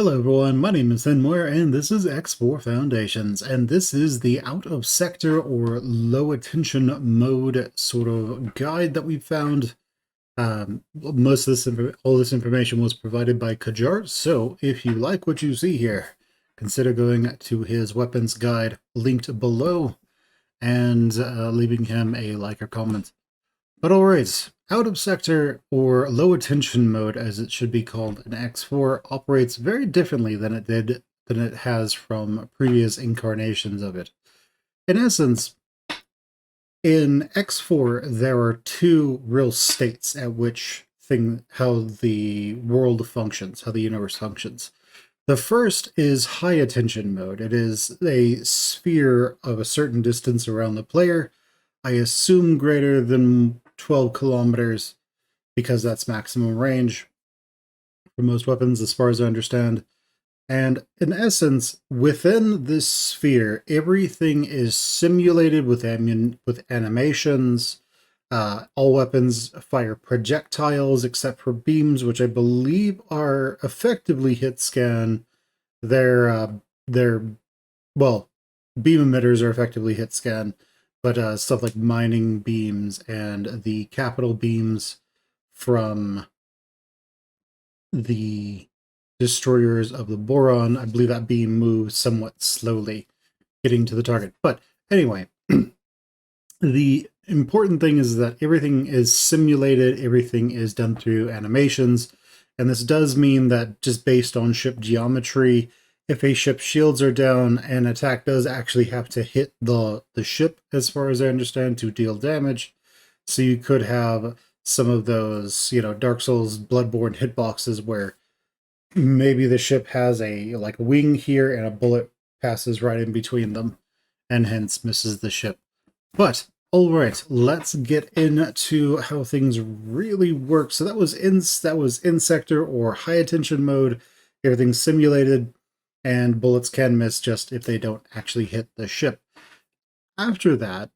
Hello everyone, my name is Muir and this is X4 Foundations, and this is the out of sector or low attention mode sort of guide that we found. Most of all this information was provided by Kajar, so if you like what you see here, consider going to his weapons guide linked below and leaving him a like or comment. But alright, out of sector, or low attention mode as it should be called in X4, operates very differently than it has from previous incarnations of it. In essence, in X4 there are two real states at which how the world functions, how the universe functions. The first is high attention mode. It is a sphere of a certain distance around the player, I assume greater than 12 kilometers, because that's maximum range for most weapons, as far as I understand. And in essence, within this sphere, everything is simulated with animations. All weapons fire projectiles except for beams, which I believe are effectively hit scan. They're well, beam emitters are effectively hit scan, but stuff like mining beams and the capital beams from the destroyers of the boron, I believe that beam moves somewhat slowly, getting to the target. But anyway, the important thing is that everything is simulated, everything is done through animations, and this does mean that just based on ship geometry, if a ship's shields are down, an attack does actually have to hit the ship, as far as I understand, to deal damage. So you could have some of those, Dark Souls, Bloodborne hitboxes where maybe the ship has a wing here and a bullet passes right in between them and hence misses the ship. But all right, let's get into how things really work. So that was in sector or high attention mode. Everything's simulated and bullets can miss just if they don't actually hit the ship. After that,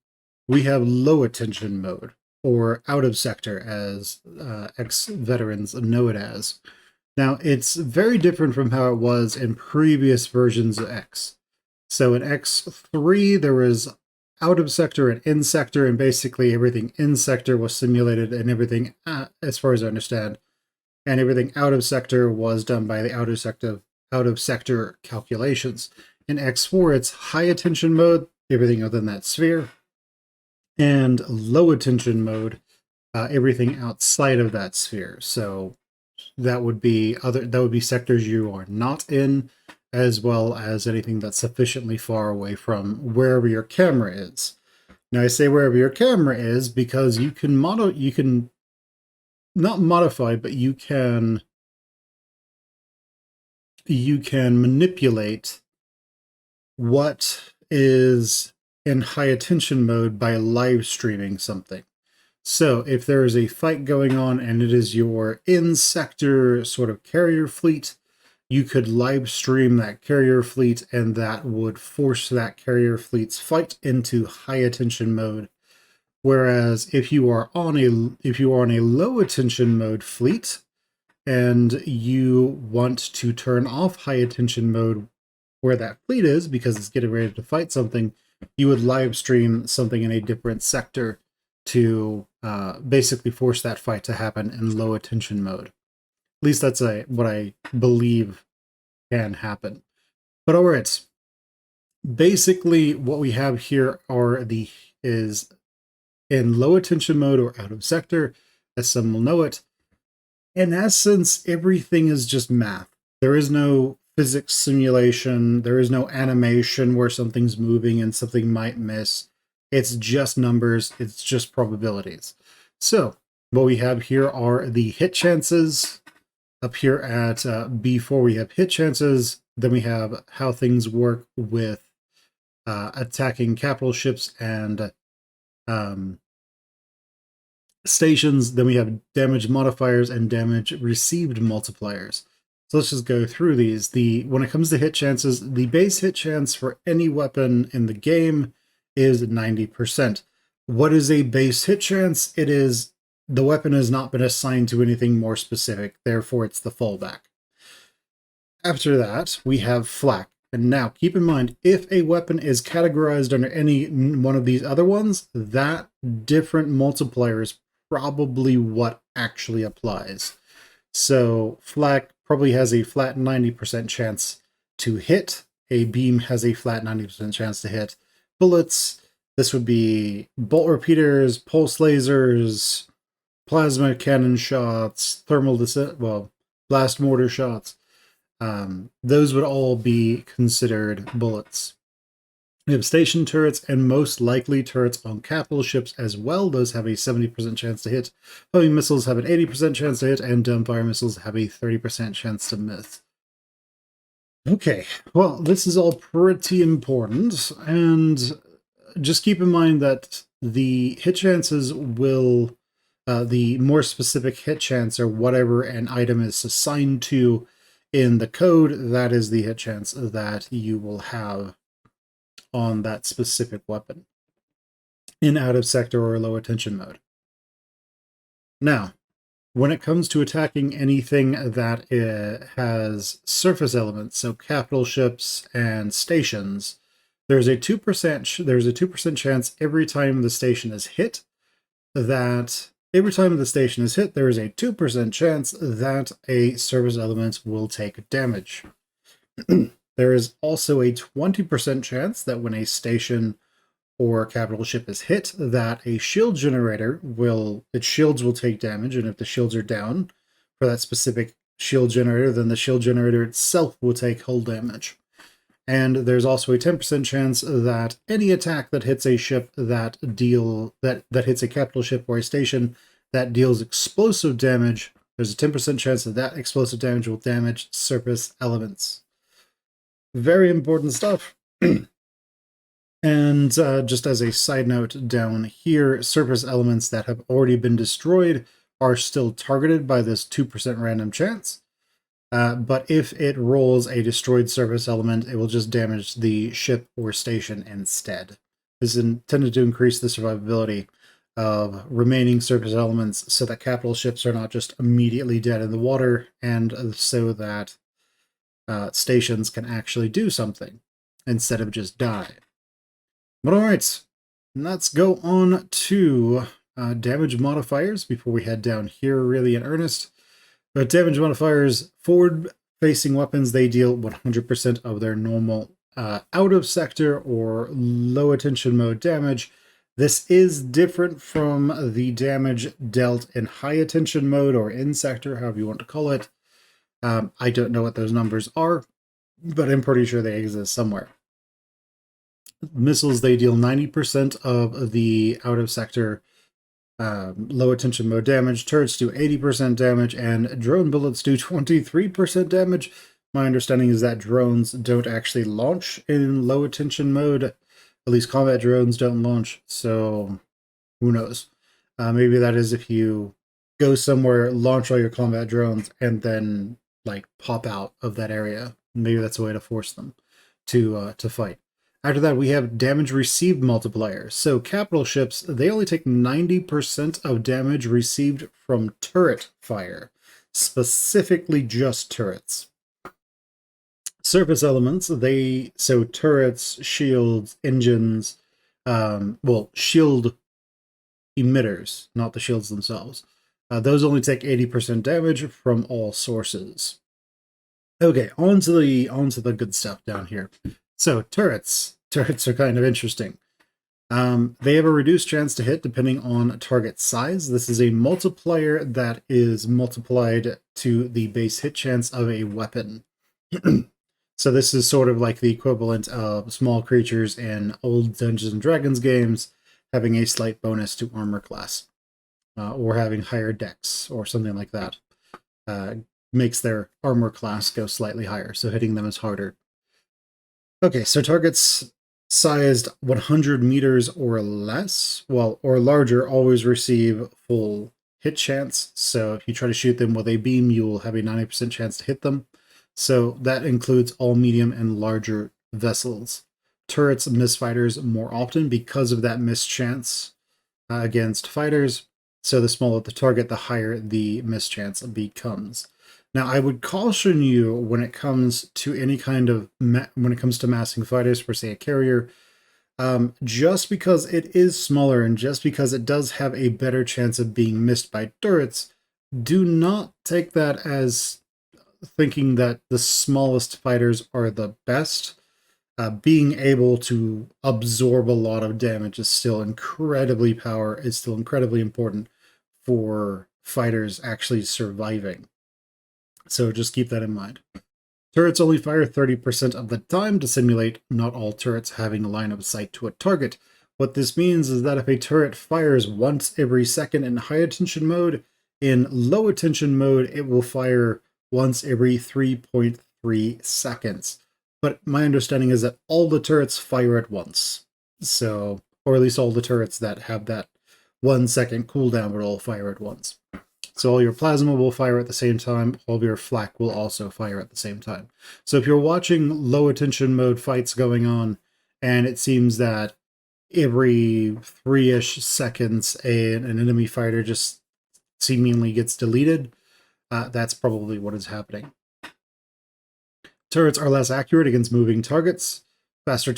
we have low attention mode, or out of sector, as ex-veterans know it as. Now, it's very different from how it was in previous versions of X. So in X3, there was out of sector and in sector, and basically everything in sector was simulated, and everything, as far as I understand, and everything out of sector was done by the out of sector calculations. In X4, it's high attention mode, everything within that sphere, and low attention mode, everything outside of that sphere. So that would be sectors you are not in, as well as anything that's sufficiently far away from wherever your camera is. Now I say wherever your camera is because you can not modify, but you can manipulate what is in high attention mode by live streaming something. So if there is a fight going on and it is your in-sector sort of carrier fleet, you could live stream that carrier fleet, and that would force that carrier fleet's fight into high attention mode. Whereas if you are on a low attention mode fleet and you want to turn off high attention mode where that fleet is because it's getting ready to fight something, you would live stream something in a different sector to basically force that fight to happen in low attention mode. At least that's what I believe can happen. But all right, basically what we have here is in low attention mode or out of sector, as some will know it. In essence, everything is just math. There is no physics simulation. There is no animation where something's moving and something might miss. It's just numbers. It's just probabilities. So what we have here are the hit chances. Up here at B4, we have hit chances. Then we have how things work with attacking capital ships and stations. Then we have damage modifiers and damage received multipliers. So let's just go through these. When it comes to hit chances, the base hit chance for any weapon in the game is 90%. What is a base hit chance? It is the weapon has not been assigned to anything more specific, therefore it's the fallback. After that, we have flak. And now, keep in mind, if a weapon is categorized under any one of these other ones, that different multiplier is probably what actually applies. So flak probably has a flat 90% chance to hit. A beam has a flat 90% chance to hit. Bullets, this would be bolt repeaters, pulse lasers, plasma cannon shots, blast mortar shots. Those would all be considered bullets. We have station turrets and most likely turrets on capital ships as well. Those have a 70% chance to hit. Homing missiles have an 80% chance to hit, and dumbfire missiles have a 30% chance to miss. Okay, well, this is all pretty important, and just keep in mind that the hit chances will, the more specific hit chance or whatever an item is assigned to in the code, that is the hit chance that you will have on that specific weapon in out of sector or low attention mode. Now, when it comes to attacking anything that has surface elements, so capital ships and stations, there's a 2% chance every time the station is hit that there is a 2% chance that a surface element will take damage. There is also a 20% chance that when a station or capital ship is hit, that a shield generator its shields will take damage, and if the shields are down for that specific shield generator, then the shield generator itself will take hull damage. And there's also a 10% chance that any attack that hits a ship that hits a capital ship or a station that deals explosive damage, there's a 10% chance that that explosive damage will damage surface elements. Very important stuff. And just as a side note down here, surface elements that have already been destroyed are still targeted by this 2% random chance. But if it rolls a destroyed surface element, it will just damage the ship or station instead. This is intended to increase the survivability of remaining surface elements so that capital ships are not just immediately dead in the water, and so that stations can actually do something instead of just die. But alright, let's go on to damage modifiers before we head down here really in earnest. But damage modifiers, forward-facing weapons, they deal 100% of their normal out-of-sector or low-attention mode damage. This is different from the damage dealt in high-attention mode or in-sector, however you want to call it. I don't know what those numbers are, but I'm pretty sure they exist somewhere. Missiles, they deal 90% of the out-of-sector low attention mode damage. Turrets do 80% damage, and drone bullets do 23% damage. My understanding is that drones don't actually launch in low attention mode. At least combat drones don't launch, so who knows? Maybe that is if you go somewhere, launch all your combat drones, and then like pop out of that area. Maybe that's a way to force them to fight. After that, we have damage received multipliers. So capital ships, they only take 90% of damage received from turret fire, specifically just turrets. Surface elements, so turrets, shields, engines, shield emitters, not the shields themselves. Those only take 80% damage from all sources. Okay, on to the good stuff down here. So turrets are kind of interesting. They have a reduced chance to hit depending on target size. This is a multiplier that is multiplied to the base hit chance of a weapon. So this is sort of like the equivalent of small creatures in old Dungeons and Dragons games having a slight bonus to armor class, or having higher dex or something like that. Makes their armor class go slightly higher, so hitting them is harder. Okay, so targets sized 100 meters or less, or larger, always receive full hit chance. So if you try to shoot them with a beam, you will have a 90% chance to hit them. So that includes all medium and larger vessels. Turrets miss fighters more often because of that mischance against fighters. So the smaller the target, the higher the mischance becomes. Now, I would caution you when it comes to any kind of when it comes to massing fighters for, say, a carrier, just because it is smaller and just because it does have a better chance of being missed by turrets, do not take that as thinking that the smallest fighters are the best. Being able to absorb a lot of damage is still incredibly important for fighters actually surviving. So just keep that in mind. Turrets only fire 30% of the time to simulate not all turrets having a line of sight to a target. What this means is that if a turret fires once every second in high attention mode, in low attention mode it will fire once every 3.3 seconds. But my understanding is that all the turrets fire at once. So, or at least all the turrets that have that 1 second cooldown will all fire at once. So all your plasma will fire at the same time, all of your flak will also fire at the same time. So if you're watching low attention mode fights going on, and it seems that every 3-ish seconds an enemy fighter just seemingly gets deleted, that's probably what is happening. Turrets are less accurate against moving targets. The faster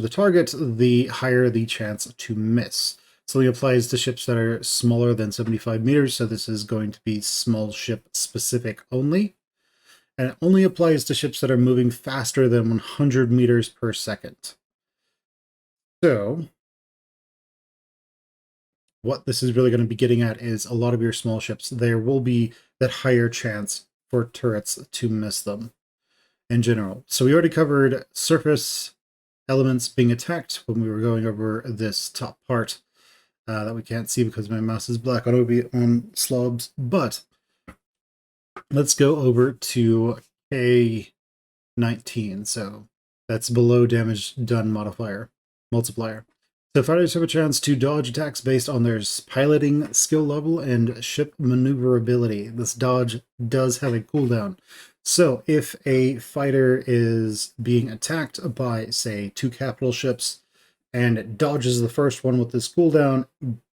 the target, the higher the chance to miss. Something applies to ships that are smaller than 75 meters, so this is going to be small ship specific only. And it only applies to ships that are moving faster than 100 meters per second. So, what this is really going to be getting at is a lot of your small ships, there will be that higher chance for turrets to miss them in general. So we already covered surface elements being attacked when we were going over this top part. That we can't see because my mouse is black on slobs, but let's go over to K19. So that's below damage done multiplier. So fighters have a chance to dodge attacks based on their piloting skill level and ship maneuverability. This dodge does have a cooldown. So if a fighter is being attacked by, say, 2 capital ships, and it dodges the first one with this cooldown,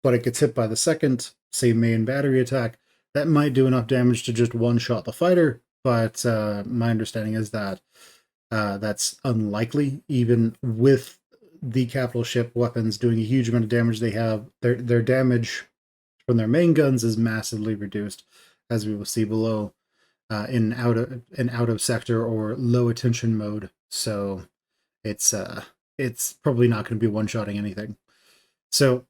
but it gets hit by the second, say, main battery attack, that might do enough damage to just one-shot the fighter, but my understanding is that that's unlikely, even with the capital ship weapons doing a huge amount of damage. They have their damage from their main guns is massively reduced, as we will see below, in out of sector or low attention mode. So it's probably not going to be one-shotting anything. So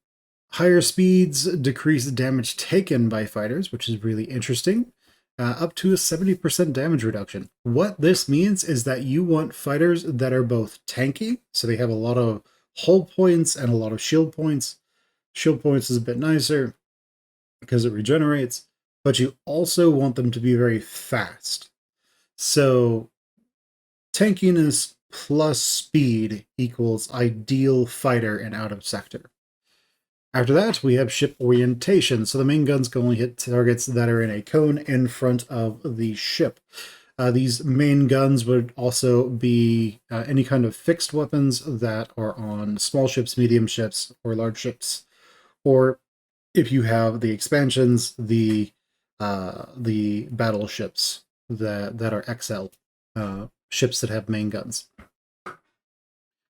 higher speeds decrease damage taken by fighters, which is really interesting, up to a 70% damage reduction. What this means is that you want fighters that are both tanky, so they have a lot of hull points and a lot of shield points. Shield points is a bit nicer because it regenerates, but you also want them to be very fast. So tankiness plus speed equals ideal fighter and out of sector. After that, we have ship orientation. So the main guns can only hit targets that are in a cone in front of the ship. These main guns would also be any kind of fixed weapons that are on small ships, medium ships, or large ships. Or if you have the expansions, the battleships that are XL, ships that have main guns.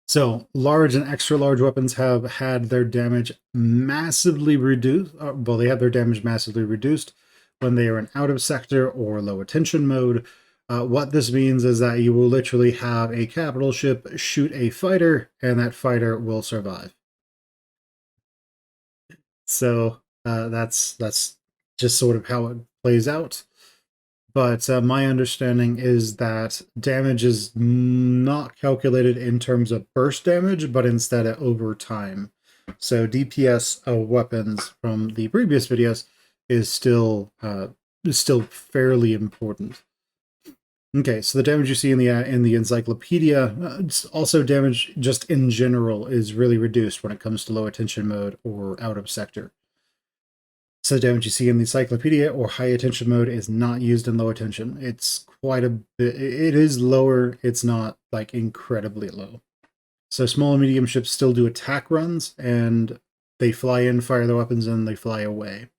So large and extra large weapons have had their damage massively reduced. Well, they have their damage massively reduced when they are in out of sector or low attention mode. What this means is that you will literally have a capital ship shoot a fighter, and that fighter will survive. So that's just sort of how it plays out. But my understanding is that damage is not calculated in terms of burst damage, but instead over time. So DPS of weapons from the previous videos is still fairly important. Okay, so the damage you see in the encyclopedia, also damage just in general is really reduced when it comes to low attention mode or out of sector. So the damage you see in the encyclopedia or high attention mode is not used in low attention. It's quite a bit, it is lower, it's not like incredibly low. So small and medium ships still do attack runs, and they fly in, fire their weapons, and they fly away.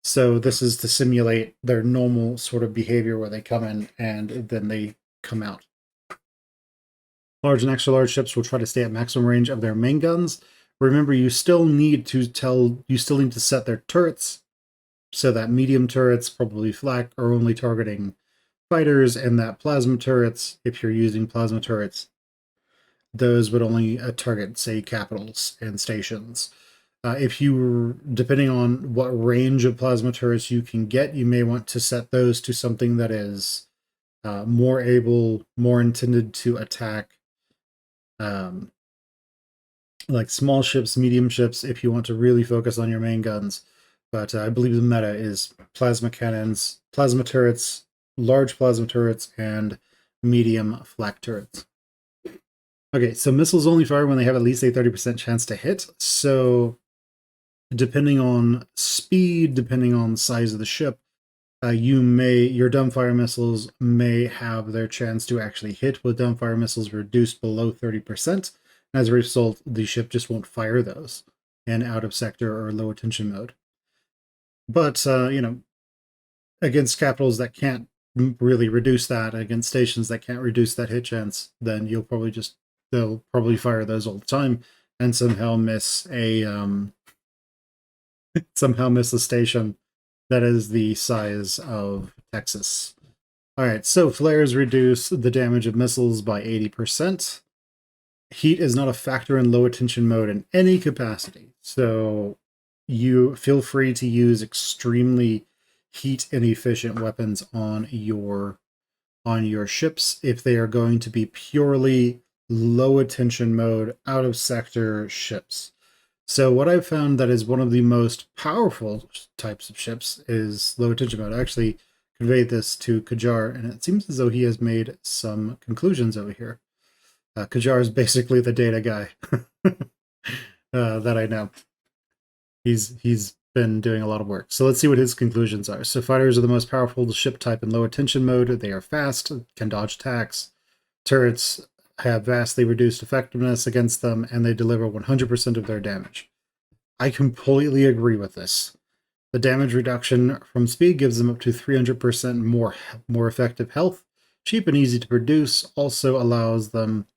So this is to simulate their normal sort of behavior where they come in and then they come out. Large and extra large ships will try to stay at maximum range of their main guns. Remember, you still need to set their turrets so that medium turrets, probably flak, are only targeting fighters, and that plasma turrets, if you're using plasma turrets, those would only target, say, capitals and stations. If you, depending on what range of plasma turrets you can get, you may want to set those to something that is more intended to attack like small ships, medium ships, if you want to really focus on your main guns. But I believe the meta is plasma cannons, plasma turrets, large plasma turrets, and medium flak turrets. Okay, so missiles only fire when they have at least a 30% chance to hit. So depending on speed, depending on the size of the ship, your dumbfire missiles may have their chance to actually hit with dumbfire missiles reduced below 30%. As a result, the ship just won't fire those in out of sector or low attention mode. But, against capitals that can't really reduce that, against stations that can't reduce that hit chance, then they'll probably fire those all the time and somehow miss a station that is the size of Texas. All right, so flares reduce the damage of missiles by 80%. Heat is not a factor in low attention mode in any capacity, so you feel free to use extremely heat inefficient weapons on your ships if they are going to be purely low attention mode out of sector ships. So what I've found that is one of the most powerful types of ships is low attention mode. I actually conveyed this to Kajar, and it seems as though he has made some conclusions over here. Kajar is basically the data guy that I know. He's been doing a lot of work. So let's see what his conclusions are. So fighters are the most powerful ship type in low attention mode. They are fast, can dodge attacks. Turrets have vastly reduced effectiveness against them, and they deliver 100% of their damage. I completely agree with this. The damage reduction from speed gives them up to 300% more effective health. Cheap and easy to produce, also allows them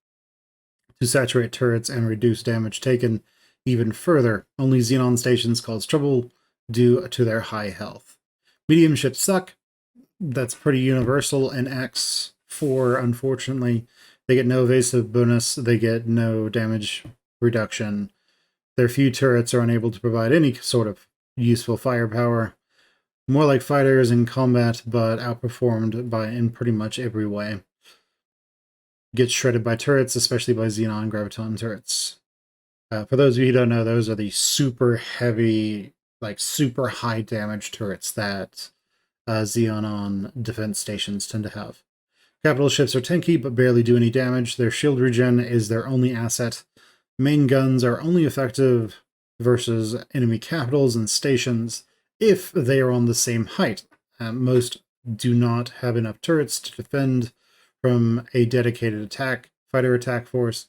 to saturate turrets and reduce damage taken even further. Only Xenon stations cause trouble due to their high health. Medium ships suck. That's pretty universal in X4, unfortunately. They get no evasive bonus, they get no damage reduction. Their few turrets are unable to provide any sort of useful firepower. More like fighters in combat, but outperformed in pretty much every way. Gets shredded by turrets, especially by Xenon Graviton turrets. For those of you who don't know, those are the super heavy, like super high damage turrets that Xenon defense stations tend to have. Capital ships are tanky, but barely do any damage. Their shield regen is their only asset. Main guns are only effective versus enemy capitals and stations if they are on the same height. Most do not have enough turrets to defend from a dedicated fighter attack force,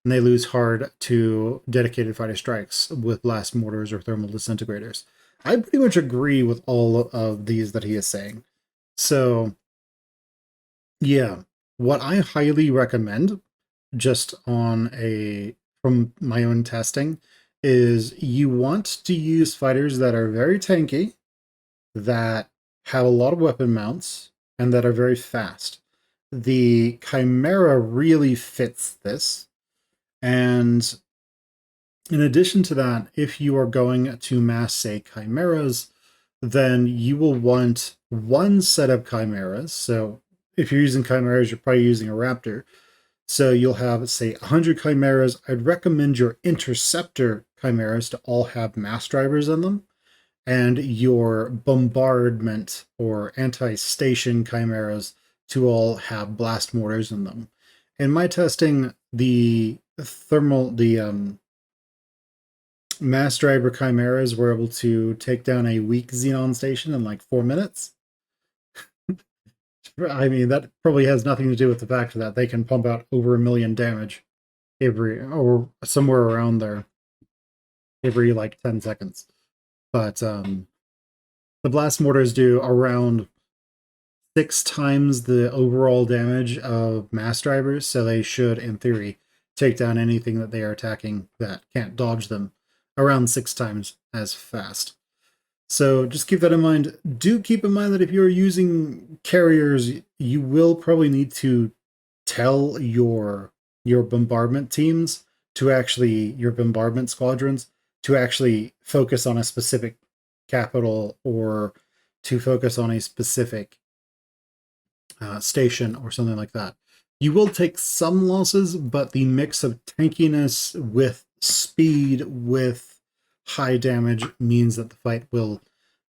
and they lose hard to dedicated fighter strikes with blast mortars or thermal disintegrators. I pretty much agree with all of these that he is saying. So, yeah, what I highly recommend, just from my own testing, is you want to use fighters that are very tanky, that have a lot of weapon mounts, and that are very fast. The Chimera really fits this. And in addition to that, if you are going to mass, say, Chimeras, then you will want one set of Chimeras. So if you're using Chimeras, you're probably using a Raptor. So you'll have, say, 100 Chimeras. I'd recommend your Interceptor Chimeras to all have mass drivers in them, and your bombardment or anti-station chimeras to all have blast mortars in them. In my testing, the mass driver chimeras were able to take down a weak Xenon station in like 4 minutes. I mean, that probably has nothing to do with the fact that they can pump out over 1 million damage or somewhere around there every like 10 seconds. But The blast mortars do around 6 times the overall damage of mass drivers, so they should, in theory, take down anything that they are attacking that can't dodge them around 6 times as fast. So just keep that in mind. Do keep in mind that if you're using carriers, you will probably need to tell your bombardment teams to actually, your bombardment squadrons, to actually focus on a specific capital or to focus on a specific station or something like that. You will take some losses, but the mix of tankiness with speed with high damage means that the fight will,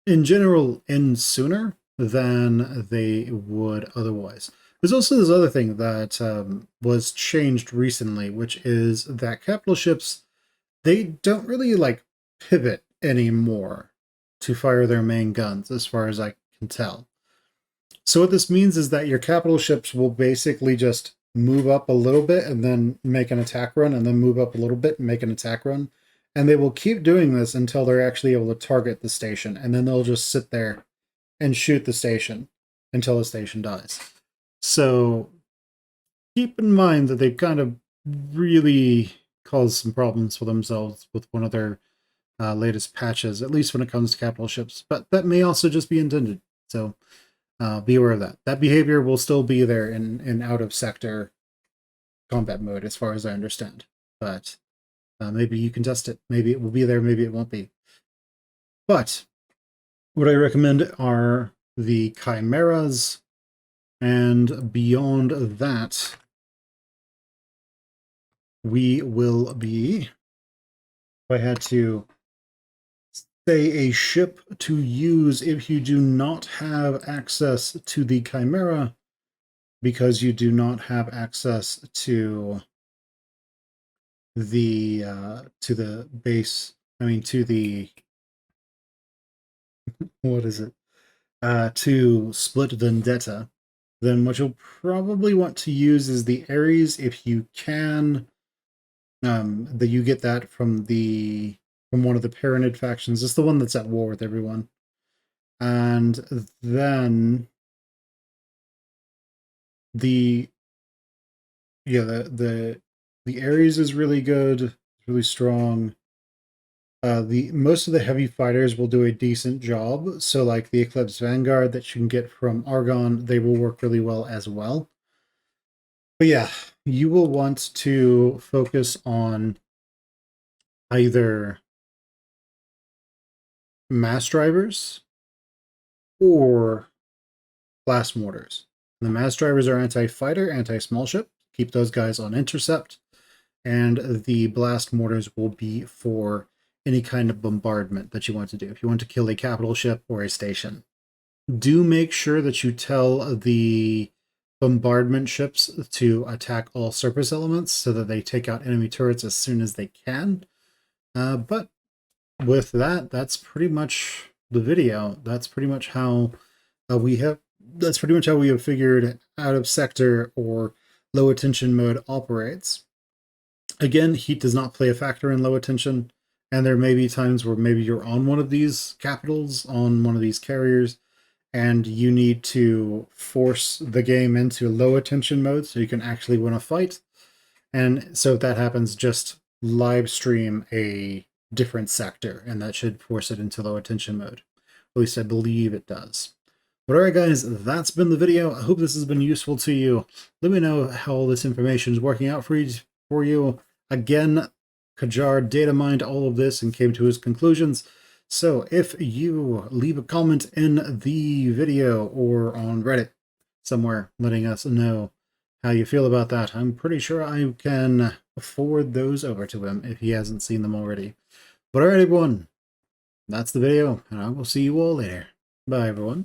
in general, end sooner than they would otherwise. There's also this other thing that was changed recently, which is that capital ships, they don't really like pivot anymore to fire their main guns, as far as I can tell. So what this means is that your capital ships will basically just move up a little bit and then make an attack run, and then move up a little bit and make an attack run. And they will keep doing this until they're actually able to target the station, and then they'll just sit there and shoot the station until the station dies. So keep in mind that they've kind of really caused some problems for themselves with one of their latest patches, at least when it comes to capital ships. But that may also just be intended. So be aware of that. That behavior will still be there in out of sector combat mode, as far as I understand. But maybe you can test it. Maybe it will be there, maybe it won't be. But what I recommend are the chimeras, and beyond that, we will be, if I had to say a ship to use if you do not have access to the chimera, because you do not have access to the base, I mean to the what is it? To split Vendetta, then what you'll probably want to use is the Ares if you can. That you get that from one of the Pyramid factions. It's the one that's at war with everyone. And then the Ares is really good, really strong. The most of the heavy fighters will do a decent job. So like the Eclipse Vanguard that you can get from Argon, they will work really well as well. But yeah, you will want to focus on either mass drivers or blast mortars. The mass drivers are anti-fighter, anti-small ship. Keep those guys on intercept. And the blast mortars will be for any kind of bombardment that you want to do. If you want to kill a capital ship or a station, do make sure that you tell the bombardment ships to attack all surface elements so that they take out enemy turrets as soon as they can. But with that, that's pretty much the video. That's pretty much how we have figured out of sector or low attention mode operates. Again, heat does not play a factor in low attention, and there may be times where maybe you're on one of these capitals, on one of these carriers, and you need to force the game into low attention mode so you can actually win a fight. And so if that happens, just live stream a different sector, and that should force it into low attention mode. At least I believe it does. But alright guys, that's been the video. I hope this has been useful to you. Let me know how all this information is working out for you. Again, Kajar data mined all of this and came to his conclusions. So if you leave a comment in the video or on Reddit somewhere letting us know how you feel about that, I'm pretty sure I can forward those over to him if he hasn't seen them already. But alright everyone, that's the video, and I will see you all later. Bye everyone.